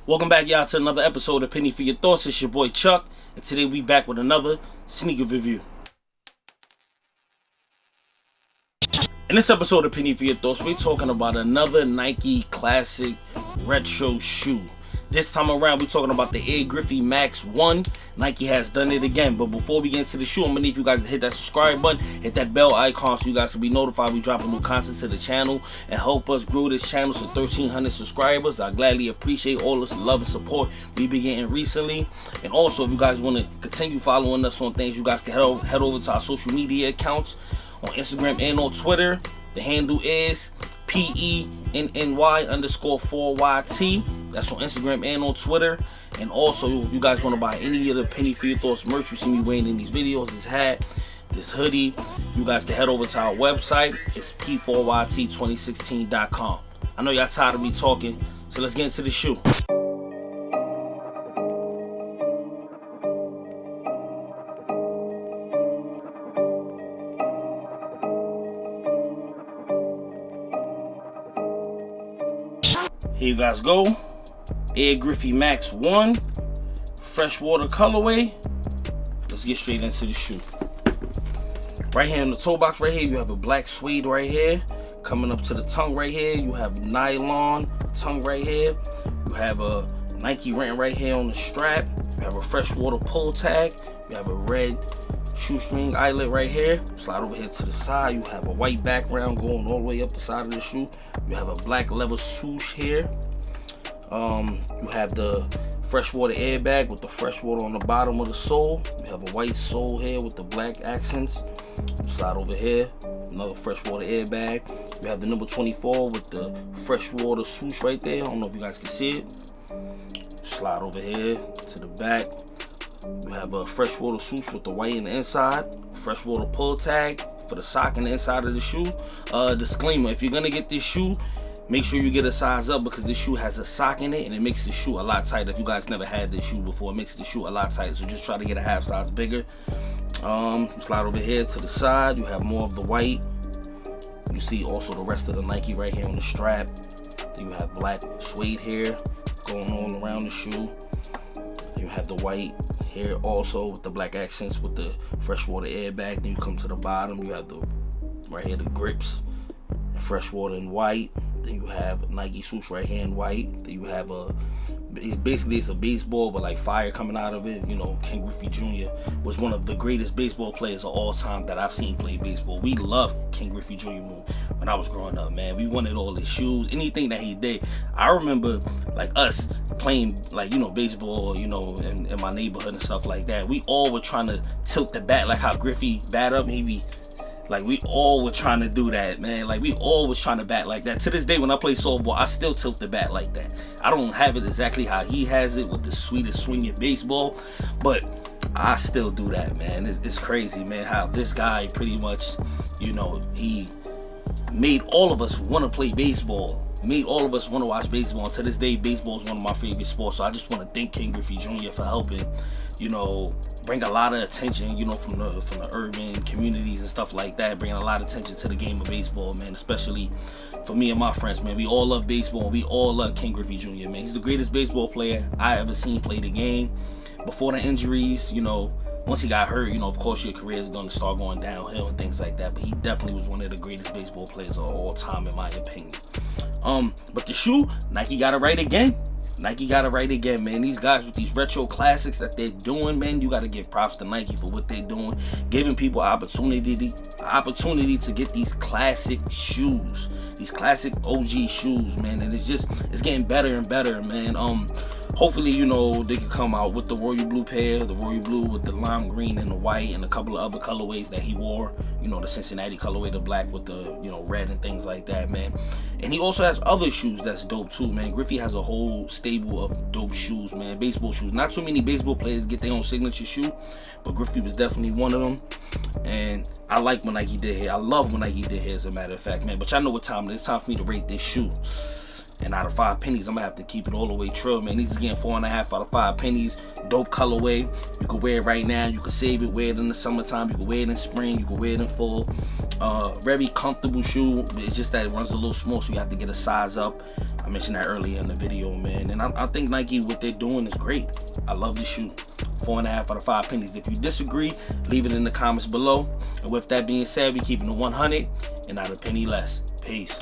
Welcome back, y'all, to another episode of Penny for Your Thoughts. It's your boy Chuck, and today we back with another sneaker review. In this episode of Penny for Your Thoughts, we're talking about another Nike classic retro shoe. This time around, we're talking about the Air Griffey Max 1. Nike has done it again. But before we get into the shoe, I'm going to need you guys to hit that subscribe button, hit that bell icon so you guys can be notified we dropping new content to the channel, and help us grow this channel to 1,300 subscribers. I gladly appreciate all this love and support we've been getting recently. And also, if you guys want to continue following us on things, you guys can head over to our social media accounts on Instagram and on Twitter. The handle is PENNY_4YT. That's on Instagram and on Twitter. And also, if you guys want to buy any of the Penny for Your Thoughts merch you see me wearing in these videos, this hat, this hoodie, you guys can head over to our website. It's P4YT2016.com. I know y'all tired of me talking, so let's get into the shoe. Here you guys go. Air Griffey Max 1, Freshwater colorway. Let's get straight into the shoe. Right here in the toe box right here, you have a black suede right here. Coming up to the tongue right here, you have Nylon Tongue right here. You have a Nike written right here on the strap. You have a Freshwater pull tag. You have a red shoestring eyelet right here. Slide over here to the side. You have a white background going all the way up the side of the shoe. You have a black leather swoosh here. You have the Freshwater airbag with the Freshwater on the bottom of the sole. You have a white sole here with the black accents. Slide over here, another Freshwater airbag. You have the number 24 with the Freshwater swoosh right there. I don't know if you guys can see it. Slide over here to the back. You have a Freshwater swoosh with the white in the inside. Freshwater pull tag for the sock in the inside of the shoe. Disclaimer, if you're gonna get this shoe, make sure you get a size up because this shoe has a sock in it and it makes the shoe a lot tighter. If you guys never had this shoe before, it makes the shoe a lot tighter. So just try to get a half size bigger. Slide over here to the side. You have more of the white. You see also the rest of the Nike right here on the strap. Then you have black suede here going all around the shoe. You have the white here also with the black accents with the Freshwater airbag. Then you come to the bottom. You have the right here the grips and Freshwater in white. Then you have Nike swoosh right here in white. Then you have it's a baseball but like fire coming out of it. You know, Ken Griffey Jr. was one of the greatest baseball players of all time that I've seen play baseball. We loved Ken Griffey Jr. when I was growing up, man. We wanted all his shoes, anything that he did. I remember like us playing like, you know, baseball, you know, in my neighborhood and stuff like that. We all were trying to tilt the bat like how Griffey bat up. Like, we all were trying to do that, man. Like, we all was trying to bat like that. To this day, when I play softball, I still tilt the bat like that. I don't have it exactly how he has it with the sweetest swinging baseball, but I still do that, man. It's crazy, man, how this guy pretty much, you know, he made all of us want to play baseball. Made all of us want to watch baseball. And to this day, baseball is one of my favorite sports. So I just want to thank Ken Griffey Jr. for helping, you know, bring a lot of attention, you know, from the urban communities and stuff like that. Bringing a lot of attention to the game of baseball, man. Especially for me and my friends, man. We all love baseball. We all love Ken Griffey Jr., man. He's the greatest baseball player I ever seen play the game. Before the injuries, you know, once he got hurt, you know, of course your career is going to start going downhill and things like that. But he definitely was one of the greatest baseball players of all time, in my opinion. But the shoe, Nike got it right again. Nike got it right again, man. These guys with these retro classics that they're doing, man, you got to give props to Nike for what they're doing, giving people opportunity to get these classic shoes, these classic OG shoes, man. And it's getting better and better, man. Hopefully, you know, they can come out with the royal blue pair, the royal blue with the lime green and the white, and a couple of other colorways that he wore. You know, the Cincinnati colorway, the black with the, you know, red and things like that, man. And he also has other shoes that's dope too, man. Griffey has a whole stable of dope shoes, man. Baseball shoes. Not too many baseball players get their own signature shoe, but Griffey was definitely one of them. And I like what Nike did here. I love what Nike did here, as a matter of fact, man. But y'all know what time it is. It's time for me to rate this shoe. And out of 5 pennies, I'm gonna have to keep it all the way true, man. These is getting 4.5 out of 5 pennies. Dope colorway. You can wear it right now. You can save it, wear it in the summertime. You can wear it in spring. You can wear it in fall. Very comfortable shoe. It's just that it runs a little small, so you have to get a size up. I mentioned that earlier in the video, man. And I think Nike, what they're doing is great. I love this shoe. 4.5 out of 5 pennies. If you disagree, leave it in the comments below. And with that being said, we keeping it 100 and not a penny less. Peace.